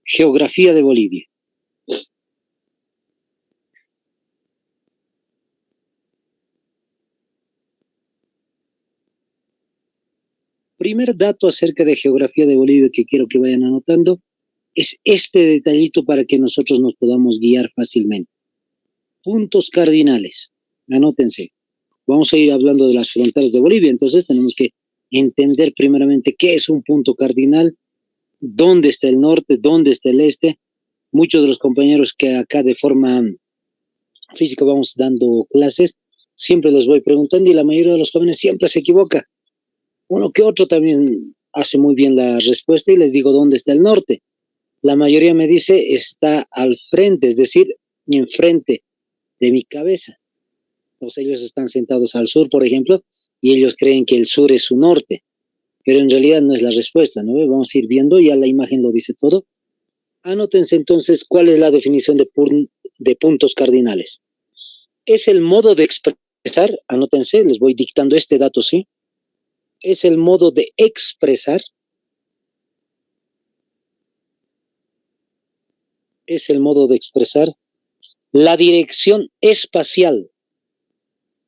Geografía de Bolivia. Primer dato acerca de geografía de Bolivia que quiero que vayan anotando es este detallito para que nosotros nos podamos guiar fácilmente. Puntos cardinales. Anótense. Vamos a ir hablando de las fronteras de Bolivia, entonces tenemos que entender primeramente qué es un punto cardinal, dónde está el norte, dónde está el este. Muchos de los compañeros que acá de forma física vamos dando clases, siempre les voy preguntando y la mayoría de los jóvenes siempre se equivoca. Uno que otro también hace muy bien la respuesta y les digo dónde está el norte. La mayoría me dice está al frente, es decir, enfrente de mi cabeza. Entonces ellos están sentados al sur, por ejemplo, y ellos creen que el sur es su norte, pero en realidad no es la respuesta, ¿no? Vamos a ir viendo, ya la imagen lo dice todo. Anótense entonces cuál es la definición de puntos cardinales. Es el modo de expresar, anótense, les voy dictando este dato, ¿sí? Es el modo de expresar, la dirección espacial,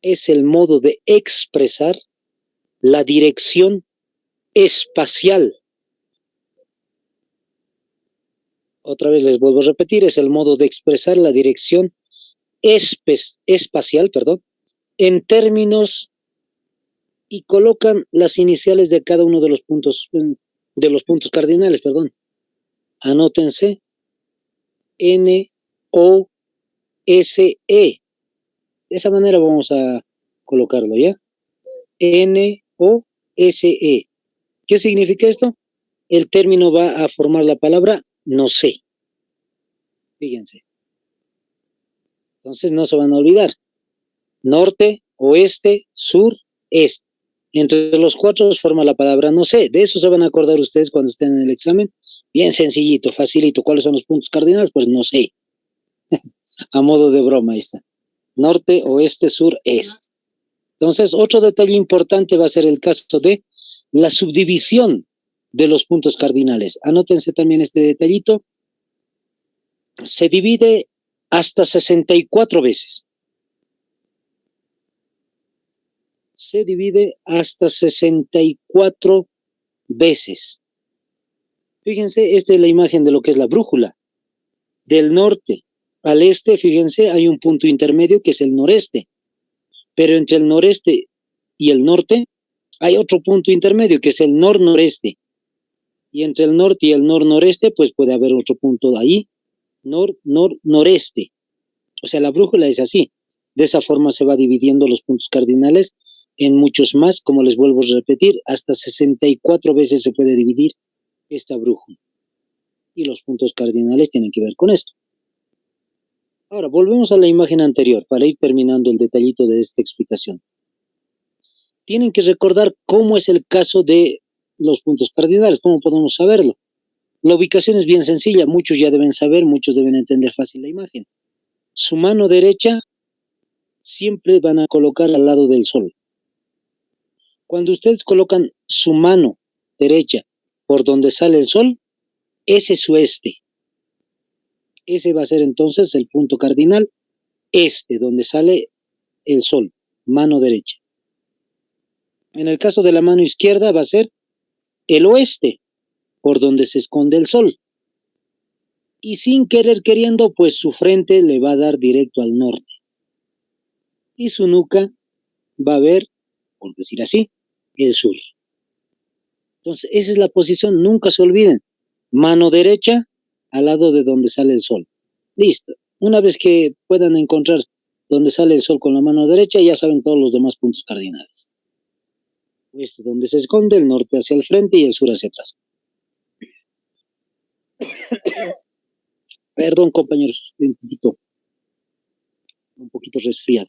es el modo de expresar la dirección espacial. Otra vez les vuelvo a repetir, es el modo de expresar la dirección espacial, en términos y colocan las iniciales de cada uno de los puntos cardinales, Anótense N, O, S, E. De esa manera vamos a colocarlo, ¿ya? N, O, S, E. ¿Qué significa esto? El término va a formar la palabra no sé. Fíjense. Entonces no se van a olvidar. Norte, oeste, sur, este. Entre los cuatro forma la palabra no sé. De eso se van a acordar ustedes cuando estén en el examen. Bien sencillito, facilito. ¿Cuáles son los puntos cardinales? Pues no sé. A modo de broma, ahí está. Norte, oeste, sur, este. Entonces, otro detalle importante va a ser el caso de la subdivisión de los puntos cardinales. Anótense también este detallito. Se divide hasta 64 veces. Se divide hasta 64 veces. Fíjense, esta es la imagen de lo que es la brújula. Del norte al este, fíjense, hay un punto intermedio que es el noreste. Pero entre el noreste y el norte hay otro punto intermedio que es el nor-noreste. Y entre el norte y el nor-noreste, pues puede haber otro punto ahí, nor-nor-noreste. O sea, la brújula es así. De esa forma se va dividiendo los puntos cardinales en muchos más, como les vuelvo a repetir, hasta 64 veces se puede dividir esta brújula. Y los puntos cardinales tienen que ver con esto. Ahora, volvemos a la imagen anterior para ir terminando el detallito de esta explicación. Tienen que recordar cómo es el caso de los puntos cardinales, cómo podemos saberlo. La ubicación es bien sencilla, muchos ya deben saber, muchos deben entender fácil la imagen. Su mano derecha siempre van a colocar al lado del sol. Cuando ustedes colocan su mano derecha por donde sale el sol, ese es su este. Ese va a ser entonces el punto cardinal este, donde sale el sol, mano derecha. En el caso de la mano izquierda va a ser el oeste, por donde se esconde el sol. Y sin querer queriendo, pues su frente le va a dar directo al norte. Y su nuca va a ver, por decir así, el sur. Entonces, esa es la posición, nunca se olviden. Mano derecha al lado de donde sale el sol. Listo. Una vez que puedan encontrar donde sale el sol con la mano derecha, ya saben todos los demás puntos cardinales. Oeste donde se esconde, el norte hacia el frente y el sur hacia atrás. Perdón, compañeros, estoy un poquito resfriado.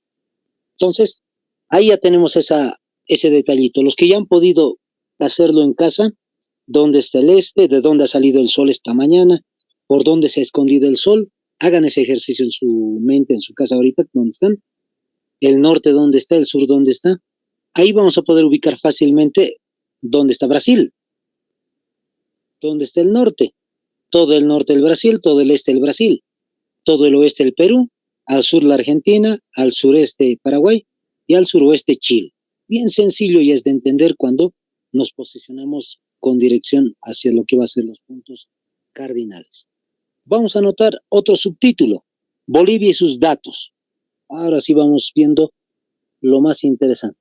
Entonces, ahí ya tenemos ese detallito. Los que ya han podido hacerlo en casa, dónde está el este, de dónde ha salido el sol esta mañana, por dónde se ha escondido el sol, hagan ese ejercicio en su mente, en su casa ahorita, dónde están, el norte dónde está, el sur dónde está. Ahí vamos a poder ubicar fácilmente dónde está Brasil, dónde está el norte. todo el norte del Brasil, todo el este del Brasil, todo el oeste del Perú, al sur la Argentina, al sureste Paraguay y al suroeste Chile. Bien sencillo y es de entender cuando nos posicionamos con dirección hacia lo que va a ser los puntos cardinales. Vamos a anotar otro subtítulo, Bolivia y sus datos. Ahora sí vamos viendo lo más interesante.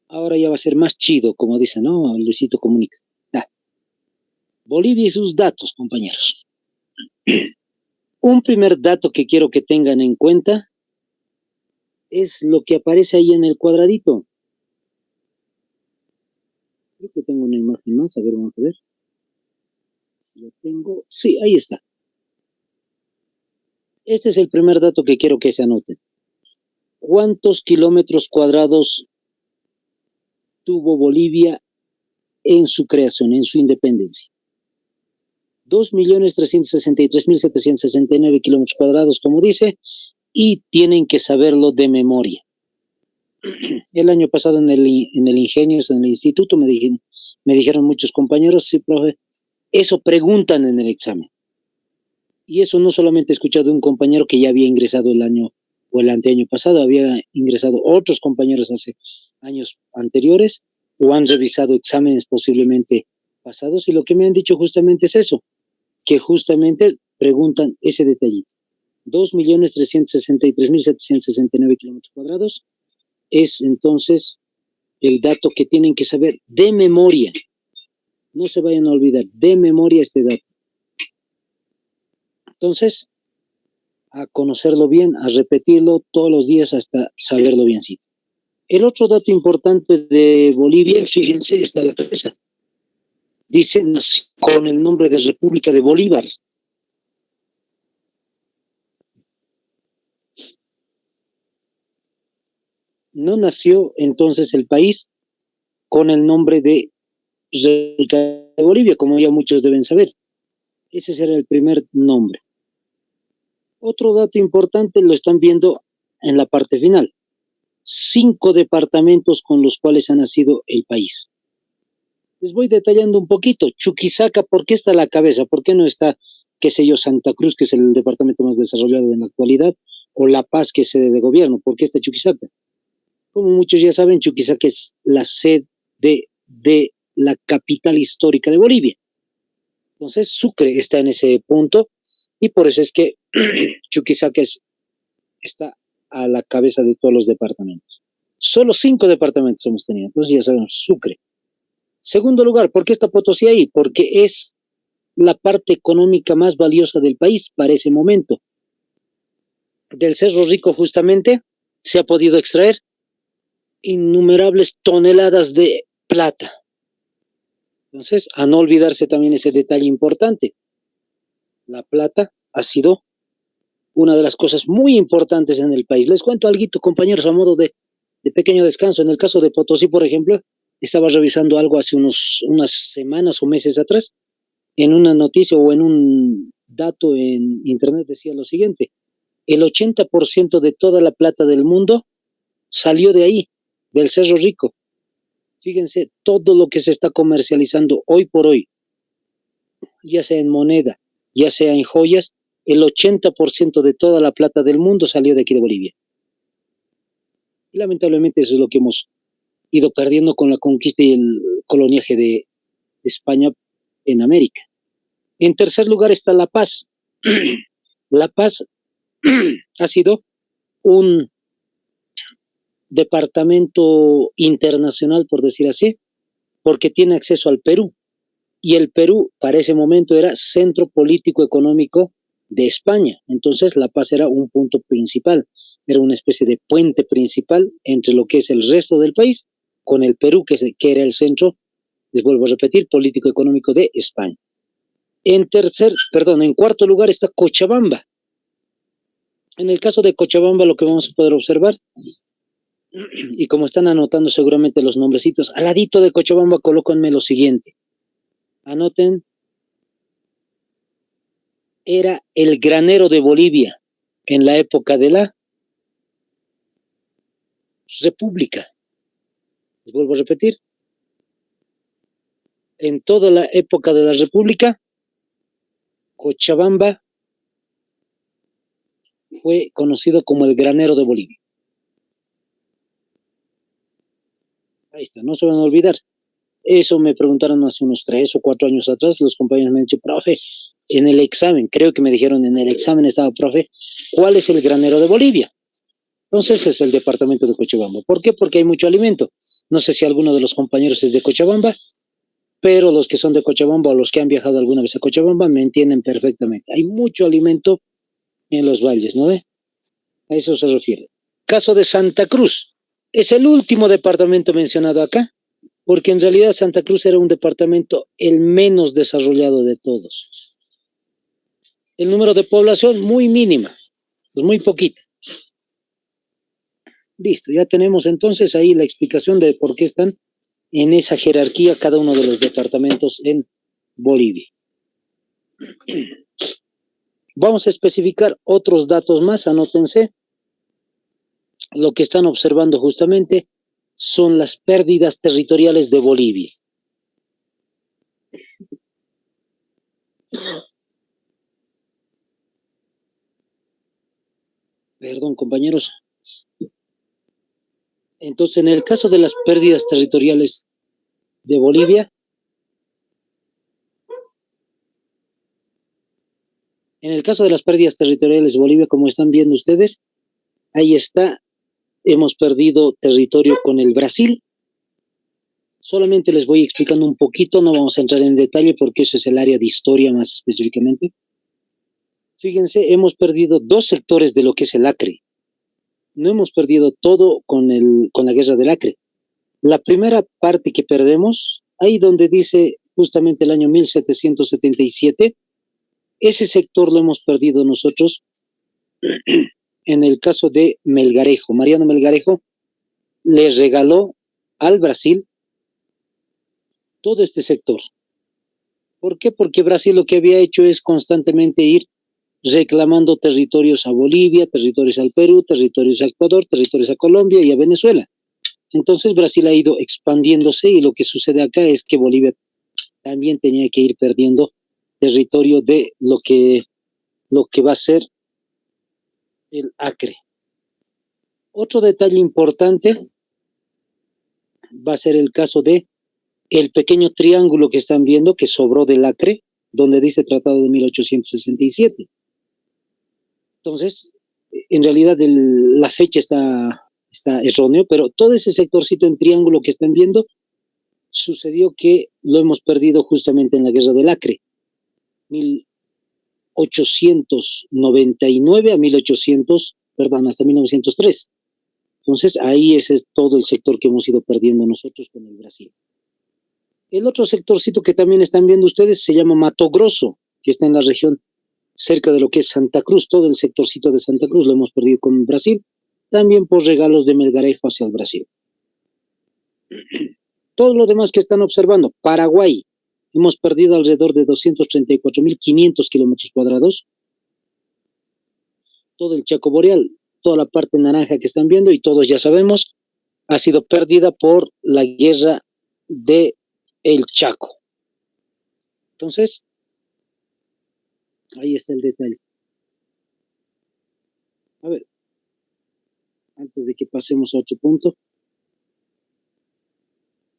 Ahora ya va a ser más chido, como dice, ¿no? Luisito Comunica. Bolivia y sus datos, compañeros. Un primer dato que quiero que tengan en cuenta es lo que aparece ahí en el cuadradito. Creo que tengo una imagen más, a ver, vamos a ver. Si lo tengo. Sí, ahí está. Este es el primer dato que quiero que se anoten. ¿Cuántos kilómetros cuadrados tuvo Bolivia en su creación, en su independencia? 2.363.769 kilómetros cuadrados, como dice, y tienen que saberlo de memoria. El año pasado en el Ingenios, en el instituto, me dijeron muchos compañeros, sí, profe, eso preguntan en el examen. Y eso no solamente he escuchado de un compañero que ya había ingresado el año o el anteaño pasado, había ingresado otros compañeros hace años anteriores o han revisado exámenes posiblemente pasados y lo que me han dicho justamente es eso, que justamente preguntan ese detallito. 2.363.769 kilómetros cuadrados es entonces el dato que tienen que saber de memoria. No se vayan a olvidar, de memoria este dato. Entonces, a conocerlo bien, a repetirlo todos los días hasta saberlo bien. Sí. El otro dato importante de Bolivia, fíjense, está a la cabeza. Dice, nació con el nombre de República de Bolívar. No nació entonces el país con el nombre de República de Bolivia, como ya muchos deben saber. Ese será el primer nombre. Otro dato importante lo están viendo en la parte final. 5 departamentos con los cuales ha nacido el país. Les voy detallando un poquito. Chuquisaca, ¿por qué está a la cabeza? ¿Por qué no está, qué sé yo, Santa Cruz, que es el departamento más desarrollado en la actualidad, o La Paz, que es sede de gobierno? ¿Por qué está Chuquisaca? Como muchos ya saben, Chuquisaca es la sede de la capital histórica de Bolivia. Entonces, Sucre está en ese punto y por eso es que Chuquisaca está a la cabeza de todos los departamentos. Solo 5 departamentos hemos tenido, entonces ya sabemos, Sucre. Segundo lugar, ¿por qué está Potosí ahí? Porque es la parte económica más valiosa del país para ese momento. Del Cerro Rico justamente se ha podido extraer innumerables toneladas de plata. Entonces, a no olvidarse también ese detalle importante. La plata ha sido una de las cosas muy importantes en el país. Les cuento algo, compañeros, a modo de pequeño descanso. En el caso de Potosí, por ejemplo, estaba revisando algo hace unas semanas o meses atrás, en una noticia o en un dato en internet decía lo siguiente: el 80% de toda la plata del mundo salió de ahí, del Cerro Rico. Fíjense, todo lo que se está comercializando hoy por hoy, ya sea en moneda, ya sea en joyas, el 80% de toda la plata del mundo salió de aquí de Bolivia. Y lamentablemente eso es lo que hemos ido perdiendo con la conquista y el coloniaje de España en América. En tercer lugar está La Paz. La Paz ha sido un departamento internacional, por decir así, porque tiene acceso al Perú. Y el Perú, para ese momento, era centro político económico de España. Entonces, La Paz era un punto principal, era una especie de puente principal entre lo que es el resto del país con el Perú, que era el centro, les vuelvo a repetir, político económico de España. En cuarto lugar está Cochabamba. En el caso de Cochabamba, lo que vamos a poder observar, y como están anotando seguramente los nombrecitos, al ladito de Cochabamba colócanme lo siguiente. Anoten, era el granero de Bolivia en la época de la República. Les vuelvo a repetir. en toda la época de la República, Cochabamba fue conocido como el granero de Bolivia. Ahí está, no se van a olvidar. Eso me preguntaron hace unos 3 o 4 años atrás, los compañeros me han dicho, profe, en el examen, creo que me dijeron en el examen estaba, profe, ¿cuál es el granero de Bolivia? Entonces es el departamento de Cochabamba. ¿Por qué? Porque hay mucho alimento. No sé si alguno de los compañeros es de Cochabamba, pero los que son de Cochabamba o los que han viajado alguna vez a Cochabamba me entienden perfectamente. Hay mucho alimento en los valles, ¿no ve? A eso se refiere. Caso de Santa Cruz. Es el último departamento mencionado acá, porque en realidad Santa Cruz era un departamento el menos desarrollado de todos. El número de población muy mínima, pues muy poquita. Listo, ya tenemos entonces ahí la explicación de por qué están en esa jerarquía cada uno de los departamentos en Bolivia. Vamos a especificar otros datos más, anótense. Lo que están observando justamente son las pérdidas territoriales de Bolivia. Perdón, compañeros. Entonces, en el caso de las pérdidas territoriales de Bolivia, como están viendo ustedes, ahí está, hemos perdido territorio con el Brasil. Solamente les voy explicando un poquito, no vamos a entrar en detalle porque eso es el área de historia más específicamente. Fíjense, hemos perdido 2 sectores de lo que es el Acre. No hemos perdido todo con la guerra del Acre. La primera parte que perdemos, ahí donde dice justamente el año 1777, ese sector lo hemos perdido nosotros en el caso de Melgarejo. Mariano Melgarejo le regaló al Brasil todo este sector. ¿Por qué? Porque Brasil lo que había hecho es constantemente ir reclamando territorios a Bolivia, territorios al Perú, territorios a Ecuador, territorios a Colombia y a Venezuela. Entonces Brasil ha ido expandiéndose y lo que sucede acá es que Bolivia también tenía que ir perdiendo territorio de lo que va a ser el Acre. Otro detalle importante va a ser el caso de el pequeño triángulo que están viendo que sobró del Acre, donde dice Tratado de 1867. Entonces, en realidad la fecha está erróneo, pero todo ese sectorcito en triángulo que están viendo sucedió que lo hemos perdido justamente en la guerra del Acre, 1899 a 1800, perdón, hasta 1903. Entonces, ahí ese es todo el sector que hemos ido perdiendo nosotros con el Brasil. El otro sectorcito que también están viendo ustedes se llama Mato Grosso, que está en la región cerca de lo que es Santa Cruz. Todo el sectorcito de Santa Cruz lo hemos perdido con Brasil, también por regalos de Melgarejo hacia el Brasil. Todo lo demás que están observando, Paraguay, hemos perdido alrededor de 234.500 kilómetros cuadrados. Todo el Chaco Boreal, toda la parte naranja que están viendo, y todos ya sabemos, ha sido perdida por la guerra de el Chaco. Entonces, ahí está el detalle. A ver, antes de que pasemos a otro punto.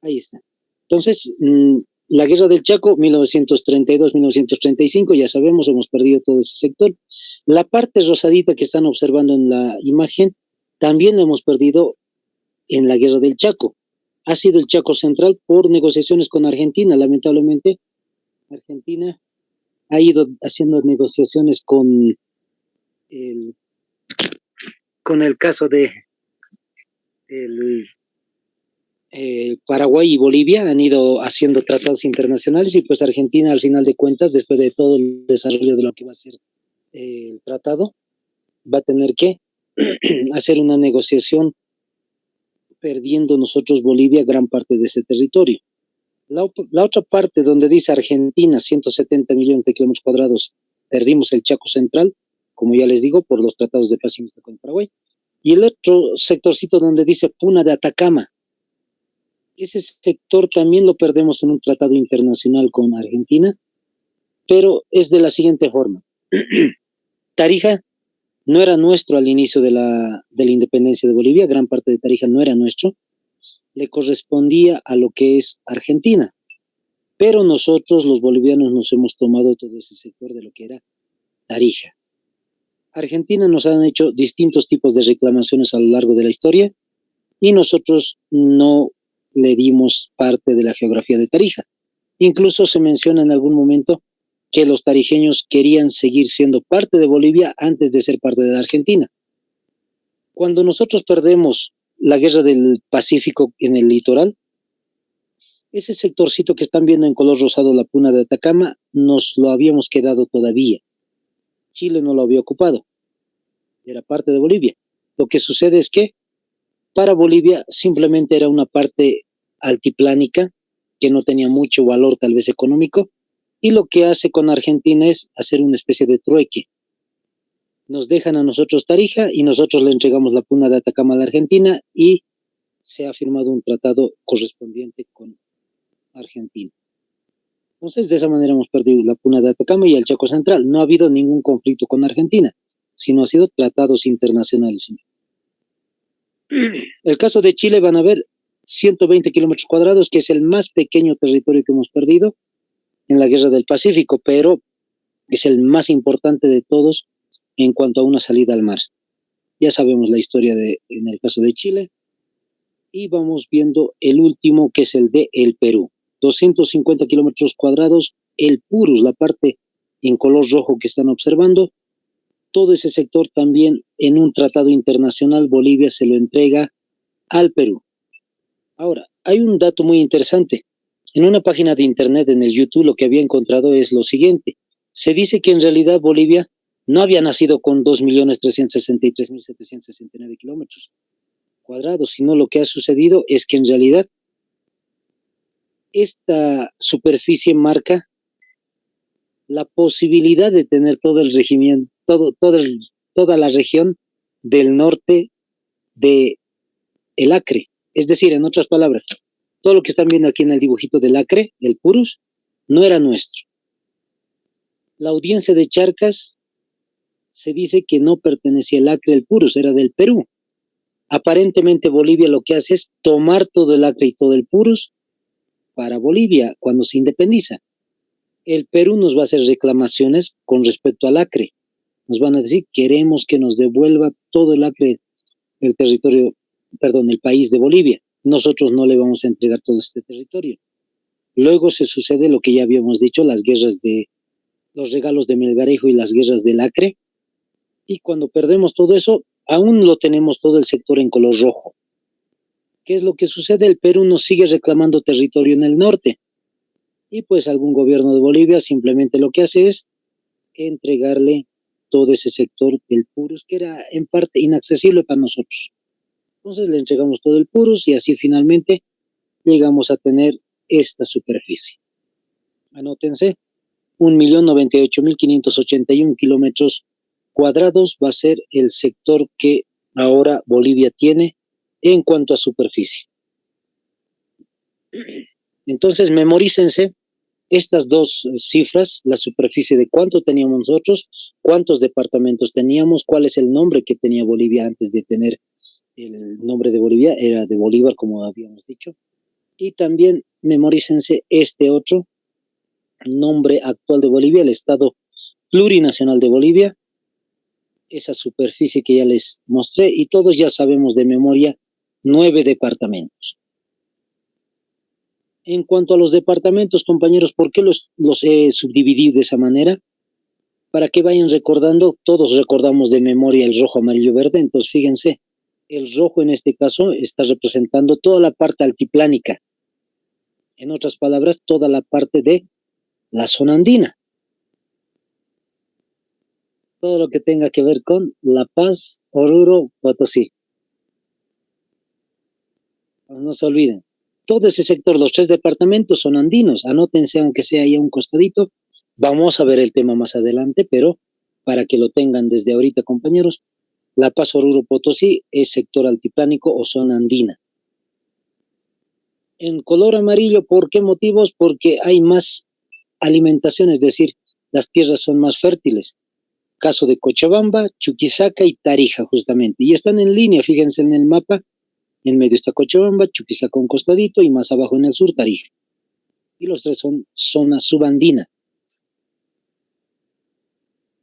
Ahí está. Entonces, la guerra del Chaco, 1932-1935, ya sabemos, hemos perdido todo ese sector. La parte rosadita que están observando en la imagen, también la hemos perdido en la guerra del Chaco. Ha sido el Chaco Central por negociaciones con Argentina. Lamentablemente, Argentina ha ido haciendo negociaciones con el caso de Paraguay y Bolivia han ido haciendo tratados internacionales, y pues Argentina, al final de cuentas, después de todo el desarrollo de lo que va a ser el tratado, va a tener que hacer una negociación, perdiendo nosotros Bolivia gran parte de ese territorio. La otra parte donde dice Argentina, 170 millones de kilómetros cuadrados, perdimos el Chaco Central, como ya les digo, por los tratados de paz y amistad con Paraguay. Y el otro sectorcito donde dice Puna de Atacama, Ese sector también lo perdemos en un tratado internacional con Argentina, pero es de la siguiente forma. Tarija no era nuestro al inicio de la independencia de Bolivia, gran parte de Tarija no era nuestro, le correspondía a lo que es Argentina, pero nosotros los bolivianos nos hemos tomado todo ese sector de lo que era Tarija. Argentina nos han hecho distintos tipos de reclamaciones a lo largo de la historia y nosotros no le dimos parte de la geografía de Tarija. Incluso se menciona en algún momento que los tarijeños querían seguir siendo parte de Bolivia antes de ser parte de la Argentina. Cuando nosotros perdemos la guerra del Pacífico en el litoral, ese sectorcito que están viendo en color rosado, la Puna de Atacama, nos lo habíamos quedado todavía. Chile no lo había ocupado, era parte de Bolivia. Lo que sucede es que para Bolivia simplemente era una parte altiplánica que no tenía mucho valor tal vez económico, y lo que hace con Argentina es hacer una especie de trueque. Nos dejan a nosotros Tarija y nosotros le entregamos la Puna de Atacama a la Argentina y se ha firmado un tratado correspondiente con Argentina. Entonces, de esa manera hemos perdido la Puna de Atacama y el Chaco Central. No ha habido ningún conflicto con Argentina, sino ha sido tratados internacionales. El caso de Chile, van a ver 120 kilómetros cuadrados, que es el más pequeño territorio que hemos perdido en la Guerra del Pacífico, pero es el más importante de todos en cuanto a una salida al mar. Ya sabemos la historia en el caso de Chile, y vamos viendo el último, que es el de el Perú. 250 kilómetros cuadrados, el Purus, la parte en color rojo que están observando, todo ese sector también en un tratado internacional, Bolivia se lo entrega al Perú. Ahora, hay un dato muy interesante. En una página de internet, en el YouTube, lo que había encontrado es lo siguiente. Se dice que en realidad Bolivia no había nacido con 2.363.769 kilómetros cuadrados, sino lo que ha sucedido es que en realidad esta superficie marca la posibilidad de tener todo el régimen, toda la región del norte de el Acre. Es decir, en otras palabras, todo lo que están viendo aquí en el dibujito del Acre, el Purus, no era nuestro. La audiencia de Charcas se dice que no pertenecía al Acre, el Purus, era del Perú. Aparentemente Bolivia lo que hace es tomar todo el Acre y todo el Purus para Bolivia cuando se independiza. El Perú nos va a hacer reclamaciones con respecto al Acre. Nos van a decir, queremos que nos devuelva todo el Acre, el territorio, perdón, el país de Bolivia. Nosotros no le vamos a entregar todo este territorio. Luego se sucede lo que ya habíamos dicho, las guerras de los regalos de Melgarejo y las guerras del Acre. Y cuando perdemos todo eso, aún lo tenemos todo el sector en color rojo. ¿Qué es lo que sucede? El Perú nos sigue reclamando territorio en el norte. Y pues algún gobierno de Bolivia simplemente lo que hace es entregarle todo ese sector del Purus, que era en parte inaccesible para nosotros. Entonces le entregamos todo el Purus y así finalmente llegamos a tener esta superficie. Anótense, 1.098.581 kilómetros cuadrados va a ser el sector que ahora Bolivia tiene en cuanto a superficie. Entonces memorícense estas dos cifras, la superficie de cuánto teníamos nosotros, cuántos departamentos teníamos, cuál es el nombre que tenía Bolivia antes de tener el nombre de Bolivia, era de Bolívar, como habíamos dicho, y también memorícense este otro nombre actual de Bolivia, el Estado Plurinacional de Bolivia, esa superficie que ya les mostré, y todos ya sabemos de memoria 9 departamentos. En cuanto a los departamentos, compañeros, ¿por qué los he subdividido de esa manera? Para que vayan recordando, todos recordamos de memoria el rojo, amarillo, verde, entonces fíjense, el rojo en este caso está representando toda la parte altiplánica, en otras palabras, toda la parte de la zona andina, todo lo que tenga que ver con La Paz, Oruro, Potosí. No se olviden, todo ese sector, los 3 departamentos son andinos, anótense aunque sea ahí a un costadito, vamos a ver el tema más adelante, pero para que lo tengan desde ahorita, compañeros, La Paz, Oruro, Potosí es sector altiplánico o zona andina. En color amarillo, ¿por qué motivos? Porque hay más alimentación, es decir, las tierras son más fértiles. Caso de Cochabamba, Chuquisaca y Tarija, justamente. Y están en línea, fíjense en el mapa. En medio está Cochabamba, Chuquisaca un costadito y más abajo en el sur Tarija. Y los tres son zona subandina.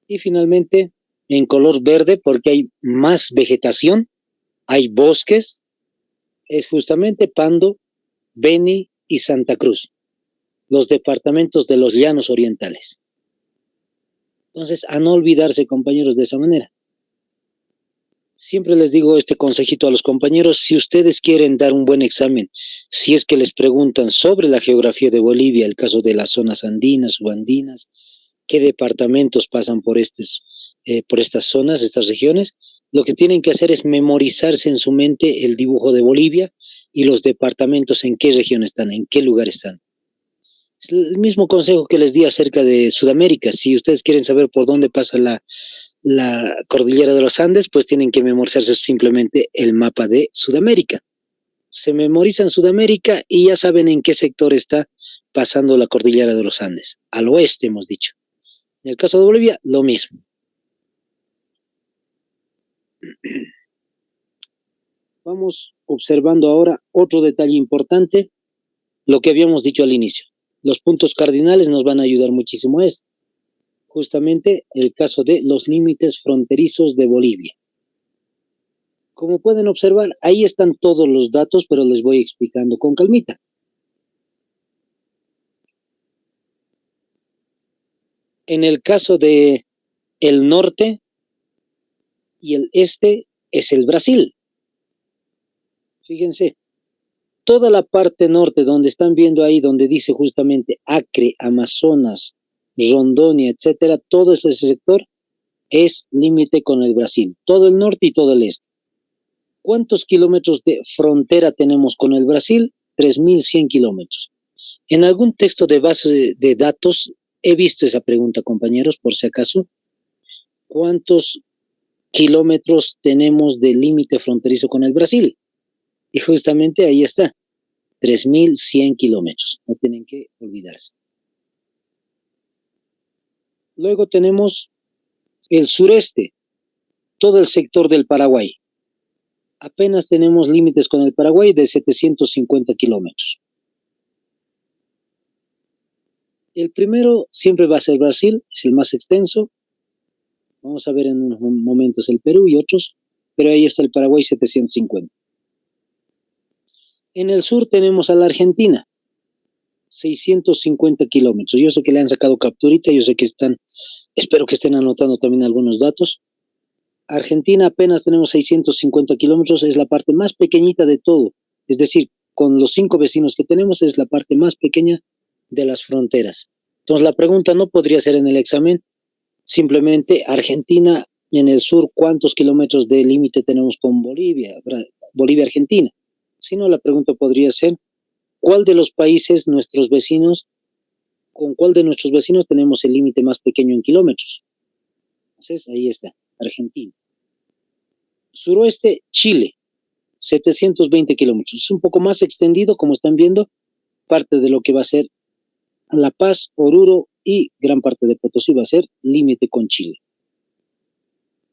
Y finalmente, en color verde, porque hay más vegetación, hay bosques, es justamente Pando, Beni y Santa Cruz, los departamentos de los llanos orientales. Entonces, a no olvidarse, compañeros, de esa manera. Siempre les digo este consejito a los compañeros: si ustedes quieren dar un buen examen, si es que les preguntan sobre la geografía de Bolivia, el caso de las zonas andinas, subandinas, qué departamentos pasan por estas zonas, estas regiones, lo que tienen que hacer es memorizarse en su mente el dibujo de Bolivia y los departamentos en qué región están, en qué lugar están. Es el mismo consejo que les di acerca de Sudamérica. Si ustedes quieren saber por dónde pasa la cordillera de los Andes, pues tienen que memorizarse simplemente el mapa de Sudamérica. Se memorizan Sudamérica y ya saben en qué sector está pasando la cordillera de los Andes. Al oeste, hemos dicho. En el caso de Bolivia, lo mismo. Vamos observando ahora otro detalle importante, lo que habíamos dicho al inicio. Los puntos cardinales nos van a ayudar muchísimo a esto. Justamente el caso de los límites fronterizos de Bolivia. Como pueden observar, ahí están todos los datos, pero les voy explicando con calmita. En el caso de el norte y el este es el Brasil. Fíjense, toda la parte norte donde están viendo ahí, donde dice justamente Acre, Amazonas, Rondônia, etcétera, todo ese sector es límite con el Brasil, todo el norte y todo el este. ¿Cuántos kilómetros de frontera tenemos con el Brasil? 3.100 kilómetros. En algún texto de base de datos he visto esa pregunta, compañeros, por si acaso. ¿Cuántos kilómetros tenemos de límite fronterizo con el Brasil? Y justamente ahí está, 3.100 kilómetros, no tienen que olvidarse. Luego tenemos el sureste, todo el sector del Paraguay. Apenas tenemos límites con el Paraguay de 750 kilómetros. El primero siempre va a ser Brasil, es el más extenso. Vamos a ver en unos momentos el Perú y otros, pero ahí está el Paraguay, 750. En el sur tenemos a la Argentina, 650 kilómetros. Yo sé que le han sacado capturita, yo sé que espero que estén anotando también algunos datos. Argentina apenas tenemos 650 kilómetros, es la parte más pequeñita de todo. Es decir, con los 5 vecinos que tenemos es la parte más pequeña de las fronteras. Entonces la pregunta no podría ser en el examen, simplemente Argentina en el sur, ¿cuántos kilómetros de límite tenemos con Bolivia? Bolivia-Argentina. Sino la pregunta podría ser, ¿cuál de los países nuestros vecinos, con cuál de nuestros vecinos tenemos el límite más pequeño en kilómetros? Entonces, ahí está, Argentina. Suroeste, Chile, 720 kilómetros. Es un poco más extendido, como están viendo, parte de lo que va a ser La Paz, Oruro y gran parte de Potosí va a ser límite con Chile.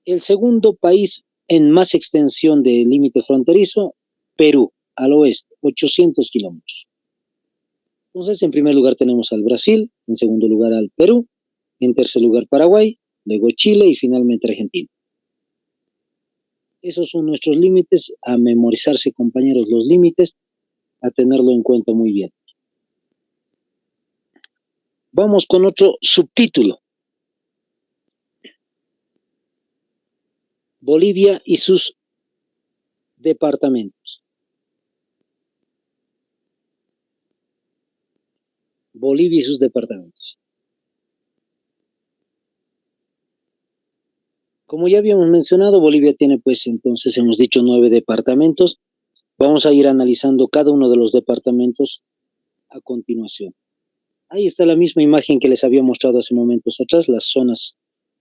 El segundo país en más extensión de límite fronterizo, Perú, al oeste, 800 kilómetros. Entonces, en primer lugar tenemos al Brasil, en segundo lugar al Perú, en tercer lugar Paraguay, luego Chile y finalmente Argentina. Esos son nuestros límites, a memorizarse, compañeros, los límites, a tenerlo en cuenta muy bien. Vamos con otro subtítulo. Bolivia y sus departamentos. Bolivia y sus departamentos. Como ya habíamos mencionado, Bolivia tiene, pues, entonces hemos dicho 9 departamentos. Vamos a ir analizando cada uno de los departamentos a continuación. Ahí está la misma imagen que les había mostrado hace momentos atrás, las zonas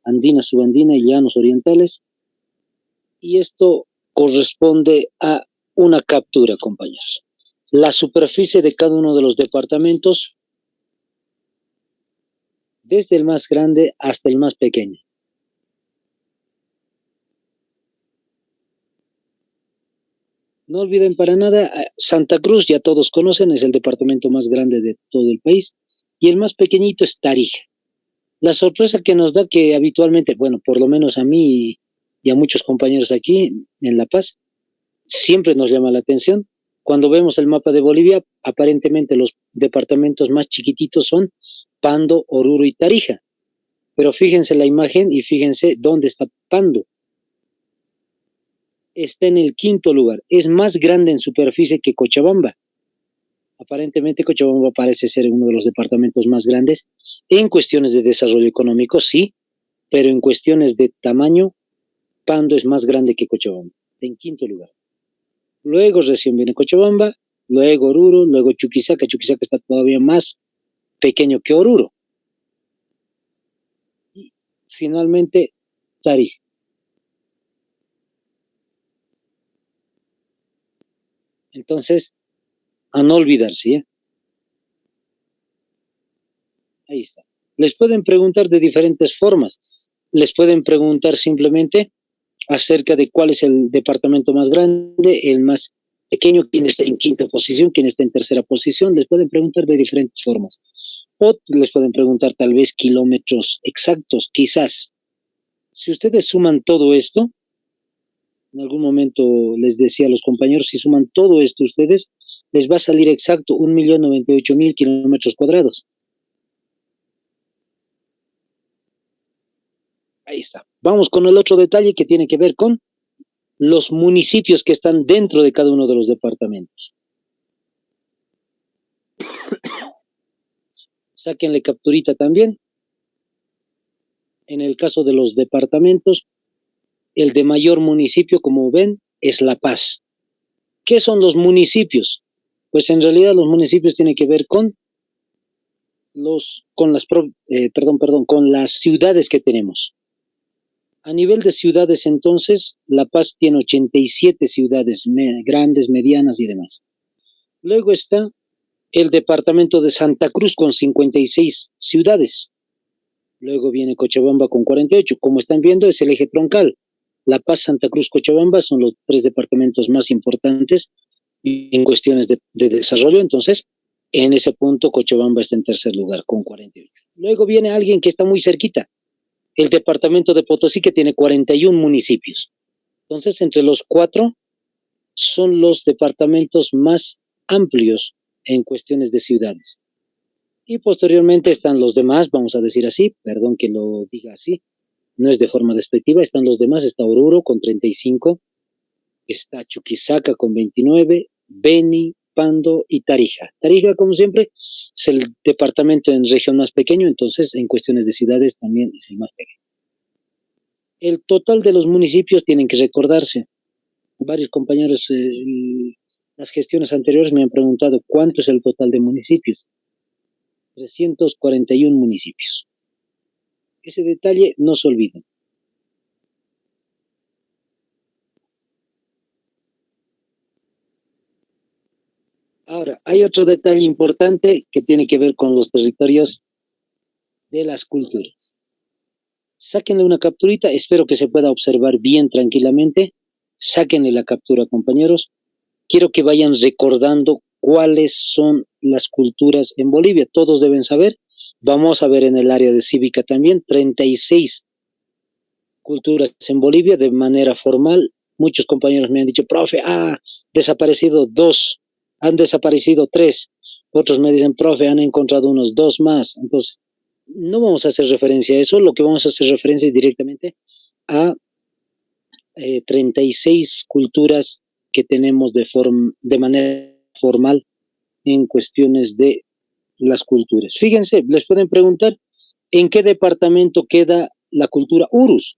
andina, subandina y llanos orientales. Y esto corresponde a una captura, compañeros. la superficie de cada uno de los departamentos, desde el más grande hasta el más pequeño. No olviden para nada, Santa Cruz, ya todos conocen, es el departamento más grande de todo el país, y el más pequeñito es Tarija. La sorpresa que nos da que habitualmente, bueno, por lo menos a mí y a muchos compañeros aquí en La Paz, siempre nos llama la atención. Cuando vemos el mapa de Bolivia, aparentemente los departamentos más chiquititos son Pando, Oruro y Tarija. Pero fíjense la imagen y fíjense dónde está Pando. Está en el quinto lugar. Es más grande en superficie que Cochabamba. Aparentemente Cochabamba parece ser uno de los departamentos más grandes en cuestiones de desarrollo económico, sí, pero en cuestiones de tamaño, Pando es más grande que Cochabamba, en quinto lugar. Luego recién viene Cochabamba, luego Oruro, luego Chuquisaca. Chuquisaca está todavía más pequeño que Oruro. Y finalmente Tarija. Entonces, a no olvidarse, ¿eh? Ahí está. Les pueden preguntar de diferentes formas. Les pueden preguntar simplemente acerca de cuál es el departamento más grande, el más pequeño, quién está en quinta posición, quién está en tercera posición. Les pueden preguntar de diferentes formas. O les pueden preguntar tal vez kilómetros exactos, quizás. Si ustedes suman todo esto, en algún momento les decía a los compañeros, si suman todo esto ustedes, les va a salir exacto 1.098.000 kilómetros cuadrados. Ahí está. Vamos con el otro detalle que tiene que ver con los municipios que están dentro de cada uno de los departamentos. Sáquenle capturita también. En el caso de los departamentos, el de mayor municipio, como ven, es La Paz. ¿Qué son los municipios? Pues en realidad los municipios tienen que ver con con las ciudades que tenemos. A nivel de ciudades, entonces, La Paz tiene 87 ciudades grandes, medianas y demás. Luego está el departamento de Santa Cruz con 56 ciudades. Luego viene Cochabamba con 48. Como están viendo, es el eje troncal. La Paz, Santa Cruz, Cochabamba son los tres departamentos más importantes en cuestiones de desarrollo. Entonces, en ese punto, Cochabamba está en tercer lugar con 48. Luego viene alguien que está muy cerquita, el departamento de Potosí, que tiene 41 municipios. Entonces, entre los cuatro son los departamentos más amplios en cuestiones de ciudades. Y posteriormente están los demás, vamos a decir así, perdón que lo diga así, no es de forma despectiva, están los demás, está Oruro con 35, está Chuquisaca con 29, Beni, Pando y Tarija. Tarija, como siempre, es el departamento en región más pequeño, entonces en cuestiones de ciudades también es el más pequeño. El total de los municipios tienen que recordarse. Varios compañeros, las gestiones anteriores me han preguntado cuánto es el total de municipios. 341 municipios. Ese detalle no se olviden. Ahora, hay otro detalle importante que tiene que ver con los territorios de las culturas. Sáquenle una capturita, espero que se pueda observar bien tranquilamente. Sáquenle la captura, compañeros. Quiero que vayan recordando cuáles son las culturas en Bolivia. Todos deben saber. Vamos a ver en el área de cívica también 36 culturas en Bolivia de manera formal. Muchos compañeros me han dicho, profe, desaparecido 2, han desaparecido 3. Otros me dicen, profe, han encontrado unos 2 más. Entonces, no vamos a hacer referencia a eso. Lo que vamos a hacer referencia es directamente a 36 culturas que tenemos de manera formal en cuestiones de las culturas. Fíjense, les pueden preguntar en qué departamento queda la cultura Urus.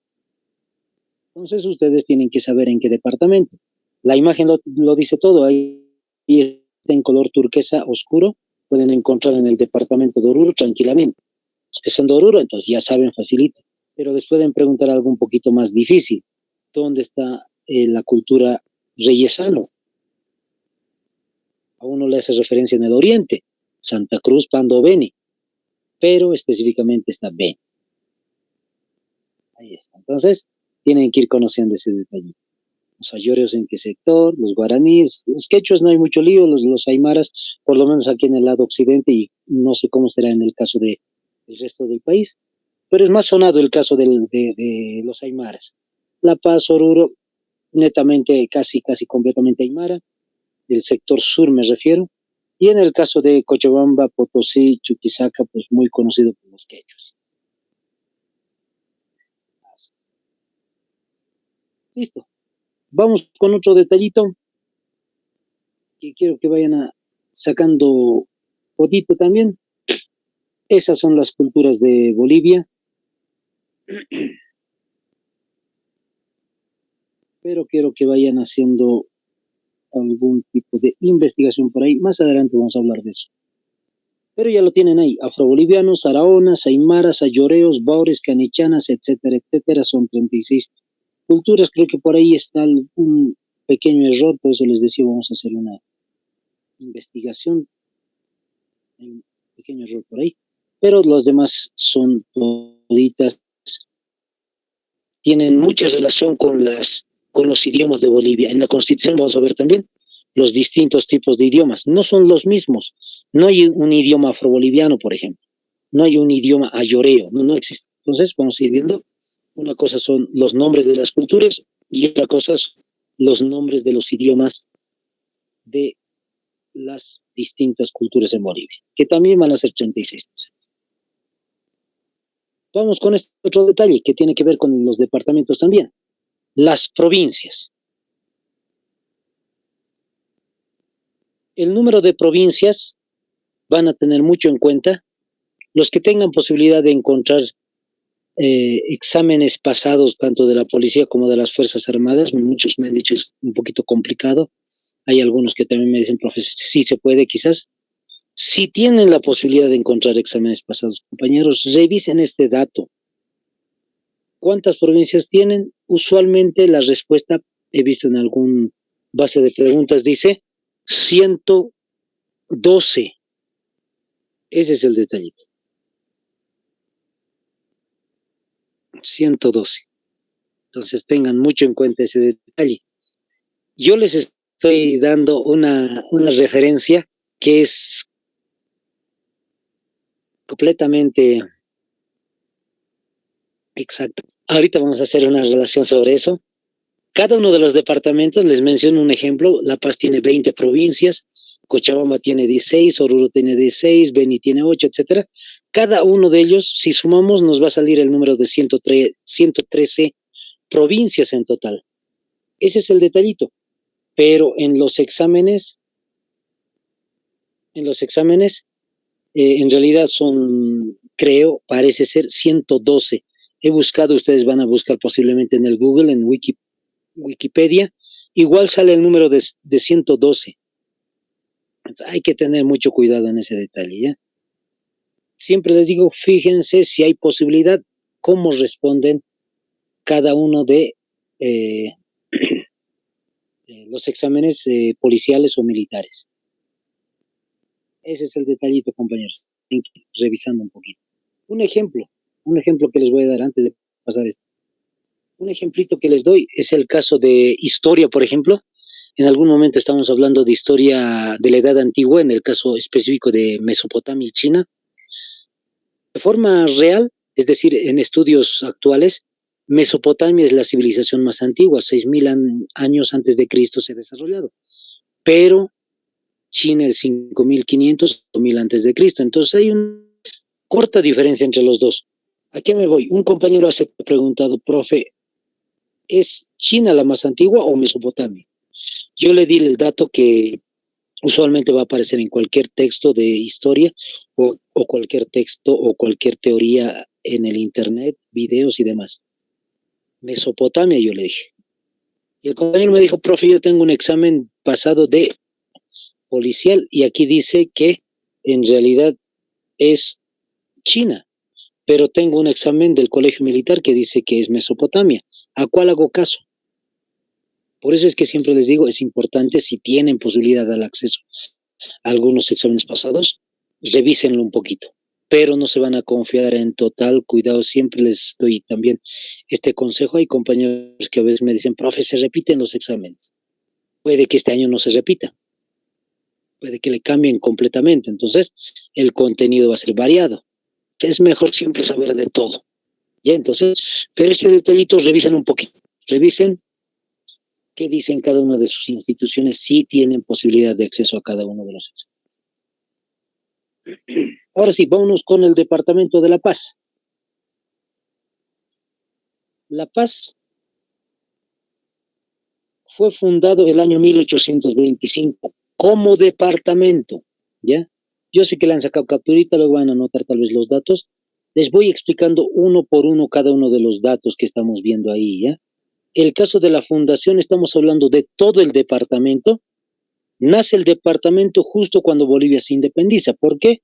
Entonces ustedes tienen que saber en qué departamento. La imagen lo dice todo, ahí está en color turquesa oscuro, pueden encontrar en el departamento de Oruro tranquilamente. Los que son de Oruro, entonces ya saben, facilita. Pero les pueden preguntar algo un poquito más difícil. ¿Dónde está la cultura reyesano? A uno le hace referencia en el oriente, Santa Cruz, Pando, Beni, pero específicamente está Beni. Ahí está. Entonces, tienen que ir conociendo ese detalle. Los ayoreos en qué sector, los guaraníes, los quechuas no hay mucho lío, los aymaras, por lo menos aquí en el lado occidente, y no sé cómo será en el caso del resto del país, pero es más sonado el caso de los aymaras. La Paz, Oruro, netamente, casi completamente aymara, del sector sur me refiero, y en el caso de Cochabamba, Potosí, Chuquisaca, pues muy conocido por los quechos. Listo. Vamos con otro detallito que quiero que vayan sacando fotito también. Esas son las culturas de Bolivia. Pero quiero que vayan haciendo algún tipo de investigación por ahí. Más adelante vamos a hablar de eso. Pero ya lo tienen ahí. Afrobolivianos, araonas, aymaras, ayoreos, baures, canichanas, etcétera, etcétera. Son 36 culturas. Creo que por ahí está un pequeño error. Por eso les decía, vamos a hacer una investigación. Un pequeño error por ahí. Pero los demás son toditas, tienen mucha relación con los idiomas de Bolivia. En la Constitución vamos a ver también los distintos tipos de idiomas. No son los mismos. No hay un idioma afroboliviano, por ejemplo. No hay un idioma ayoreo. No existe. Entonces, vamos a ir viendo. Una cosa son los nombres de las culturas y otra cosa son los nombres de los idiomas de las distintas culturas en Bolivia, que también van a ser 36. Vamos con este otro detalle que tiene que ver con los departamentos también. Las provincias. El número de provincias van a tener mucho en cuenta. Los que tengan posibilidad de encontrar exámenes pasados tanto de la policía como de las Fuerzas Armadas, muchos me han dicho es un poquito complicado. Hay algunos que también me dicen, profesor, sí se puede quizás. Si tienen la posibilidad de encontrar exámenes pasados, compañeros, revisen este dato. ¿Cuántas provincias tienen? Usualmente la respuesta, he visto en algún base de preguntas, dice 112. Ese es el detallito. 112. Entonces tengan mucho en cuenta ese detalle. Yo les estoy dando una referencia que es completamente exacta. Ahorita vamos a hacer una relación sobre eso. Cada uno de los departamentos, les menciono un ejemplo, La Paz tiene 20 provincias, Cochabamba tiene 16, Oruro tiene 16, Beni tiene 8, etcétera. Cada uno de ellos, si sumamos, nos va a salir el número de 113 provincias en total. Ese es el detallito. Pero en los exámenes, en realidad son, creo, parece ser 112. He buscado, ustedes van a buscar posiblemente en el Google, en Wikipedia, igual sale el número de 112. Entonces, hay que tener mucho cuidado en ese detalle, ¿ya? Siempre les digo, fíjense si hay posibilidad, cómo responden cada uno de los exámenes policiales o militares. Ese es el detallito, compañeros. Revisando un poquito. Un ejemplo que les voy a dar antes de pasar esto. Un ejemplito que les doy es el caso de historia, por ejemplo. En algún momento estamos hablando de historia de la Edad Antigua, en el caso específico de Mesopotamia y China. De forma real, es decir, en estudios actuales, Mesopotamia es la civilización más antigua, 6.000 años antes de Cristo se ha desarrollado. Pero China es 5.500 o 1.000 antes de Cristo. Entonces hay una corta diferencia entre los dos. ¿A qué me voy? Un compañero hace preguntado, profe, ¿es China la más antigua o Mesopotamia? Yo le di el dato que usualmente va a aparecer en cualquier texto de historia o cualquier texto o cualquier teoría en el internet, videos y demás. Mesopotamia, yo le dije. Y el compañero me dijo, profe, yo tengo un examen pasado de policial y aquí dice que en realidad es China, pero tengo un examen del colegio militar que dice que es Mesopotamia. ¿A cuál hago caso? Por eso es que siempre les digo, es importante si tienen posibilidad al acceso algunos exámenes pasados, revísenlo un poquito, pero no se van a confiar en total. Cuidado, siempre les doy también este consejo. Hay compañeros que a veces me dicen, profe, se repiten los exámenes. Puede que este año no se repita, puede que le cambien completamente, entonces el contenido va a ser variado. Es mejor siempre saber de todo. Ya, entonces, pero este detallito revisen un poquito, revisen qué dicen cada una de sus instituciones, si tienen posibilidad de acceso a cada uno de los exámenes. Ahora sí, vámonos con el Departamento de La Paz. La Paz fue fundado el año 1825 como departamento, ¿ya? Yo sé que le han sacado capturita, luego van a anotar tal vez los datos. Les voy explicando uno por uno cada uno de los datos que estamos viendo ahí, ¿ya? El caso de la fundación, estamos hablando de todo el departamento. Nace el departamento justo cuando Bolivia se independiza. ¿Por qué?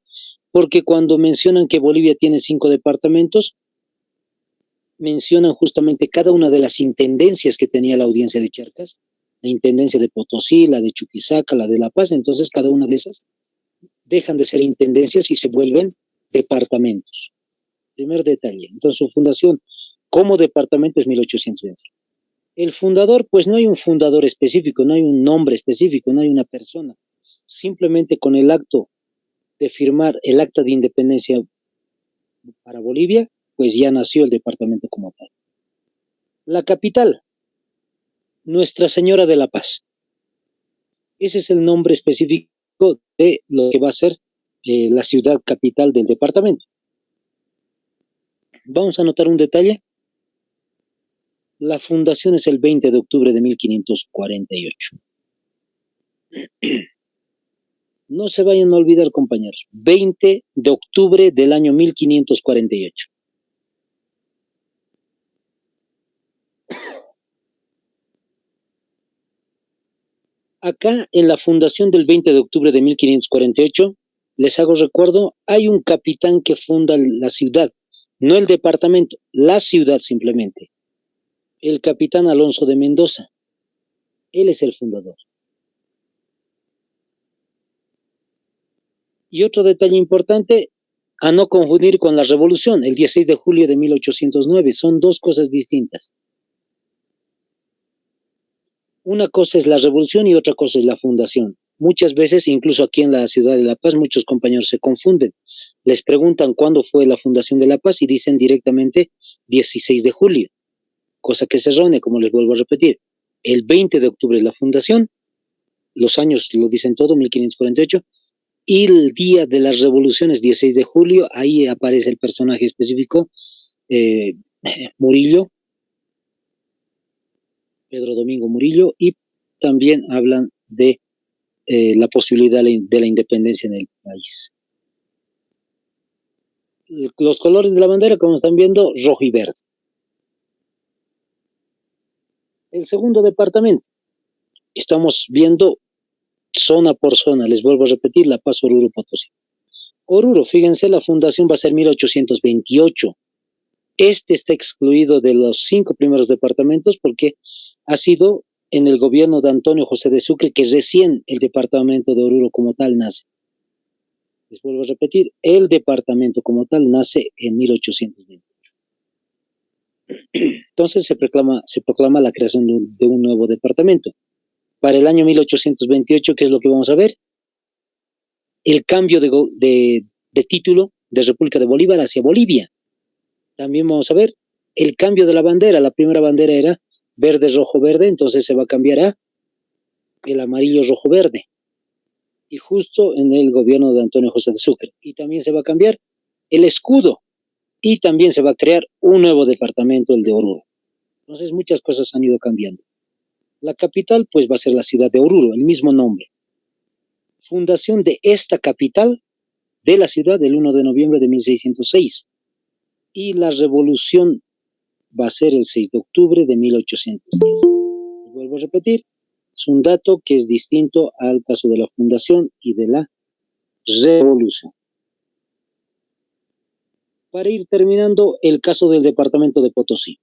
Porque cuando mencionan que Bolivia tiene 5 departamentos, mencionan justamente cada una de las intendencias que tenía la audiencia de Charcas, la intendencia de Potosí, la de Chuquisaca, la de La Paz. Entonces cada una de esas dejan de ser intendencias y se vuelven departamentos. Primer detalle. Entonces su fundación como departamento es 1820. El fundador, pues no hay un fundador específico, no hay un nombre específico, no hay una persona. Simplemente con el acto de firmar el acta de independencia para Bolivia, pues ya nació el departamento como tal. La capital, Nuestra Señora de la Paz. Ese es el nombre específico de lo que va a ser la ciudad capital del departamento. Vamos a anotar un detalle. La fundación es el 20 de octubre de 1548. No se vayan a olvidar, compañeros. 20 de octubre del año 1548. Acá, en la fundación del 20 de octubre de 1548, les hago recuerdo, hay un capitán que funda la ciudad, no el departamento, la ciudad simplemente. El capitán Alonso de Mendoza. Él es el fundador. Y otro detalle importante, a no confundir con la revolución, el 16 de julio de 1809, son dos cosas distintas. Una cosa es la revolución y otra cosa es la fundación. Muchas veces, incluso aquí en la ciudad de La Paz, muchos compañeros se confunden. Les preguntan cuándo fue la fundación de La Paz y dicen directamente 16 de julio, cosa que es errónea, como les vuelvo a repetir. El 20 de octubre es la fundación, los años lo dicen todo, 1548, y el día de las revoluciones, 16 de julio, ahí aparece el personaje específico, Murillo, Pedro Domingo Murillo, y también hablan de la posibilidad de la independencia en el país. Los colores de la bandera, como están viendo, rojo y verde. El segundo departamento, estamos viendo zona por zona, les vuelvo a repetir, La Paz, Oruro, Potosí. Oruro, fíjense, la fundación va a ser 1828. Este está excluido de los 5 primeros departamentos porque ha sido en el gobierno de Antonio José de Sucre que recién el departamento de Oruro como tal nace. Les vuelvo a repetir, el departamento como tal nace en 1828. Entonces se proclama la creación de un nuevo departamento. Para el año 1828, ¿qué es lo que vamos a ver? El cambio de título de República de Bolívar hacia Bolivia. También vamos a ver el cambio de la bandera. La primera bandera era verde, rojo, verde, entonces se va a cambiar a el amarillo, rojo, verde. Y justo en el gobierno de Antonio José de Sucre. Y también se va a cambiar el escudo. Y también se va a crear un nuevo departamento, el de Oruro. Entonces muchas cosas han ido cambiando. La capital pues va a ser la ciudad de Oruro, el mismo nombre. Fundación de esta capital de la ciudad el 1 de noviembre de 1606. Y la revolución va a ser el 6 de octubre de 1810. Vuelvo a repetir, es un dato que es distinto al caso de la fundación y de la revolución. Para ir terminando, el caso del departamento de Potosí.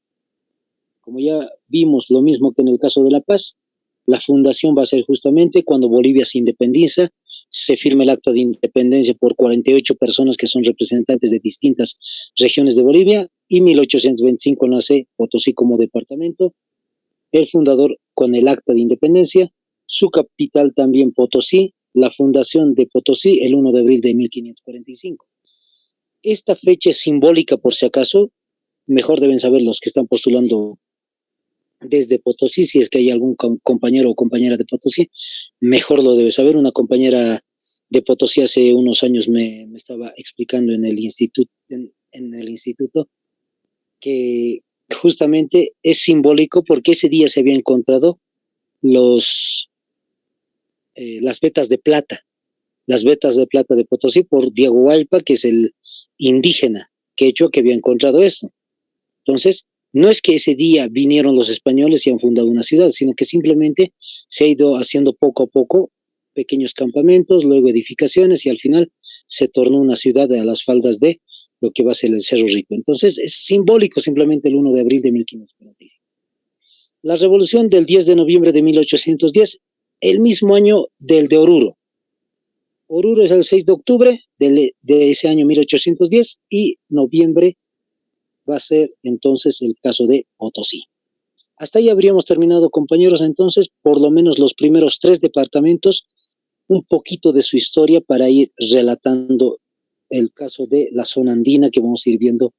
Como ya vimos lo mismo que en el caso de La Paz, la fundación va a ser justamente cuando Bolivia se independiza, se firma el acta de independencia por 48 personas que son representantes de distintas regiones de Bolivia, y 1825 nace Potosí como departamento, el fundador con el acta de independencia, su capital también Potosí, la fundación de Potosí el 1 de abril de 1545. Esta fecha es simbólica, por si acaso, mejor deben saber los que están postulando desde Potosí, si es que hay algún compañero o compañera de Potosí, mejor lo debe saber. Una compañera de Potosí hace unos años me estaba explicando en el instituto que justamente es simbólico porque ese día se había encontrado las vetas de plata, las vetas de plata de Potosí por Diego Huaypa, que es el indígena quechua que había encontrado esto. Entonces, no es que ese día vinieron los españoles y han fundado una ciudad, sino que simplemente se ha ido haciendo poco a poco pequeños campamentos, luego edificaciones, y al final se tornó una ciudad a las faldas de lo que va a ser el Cerro Rico. Entonces, es simbólico simplemente el 1 de abril de 1545. La revolución del 10 de noviembre de 1810, el mismo año del de Oruro. Oruro es el 6 de octubre de ese año 1810, y noviembre va a ser entonces el caso de Potosí. Hasta ahí habríamos terminado, compañeros, entonces, por lo menos los primeros 3 departamentos, un poquito de su historia para ir relatando el caso de la zona andina que vamos a ir viendo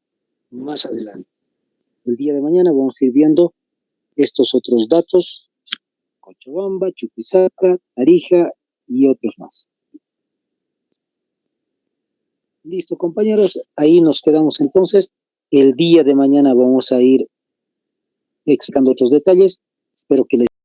más adelante. El día de mañana vamos a ir viendo estos otros datos: Cochabamba, Chuquisaca, Tarija y otros más. Listo, compañeros, ahí nos quedamos entonces. El día de mañana vamos a ir explicando otros detalles. Espero que les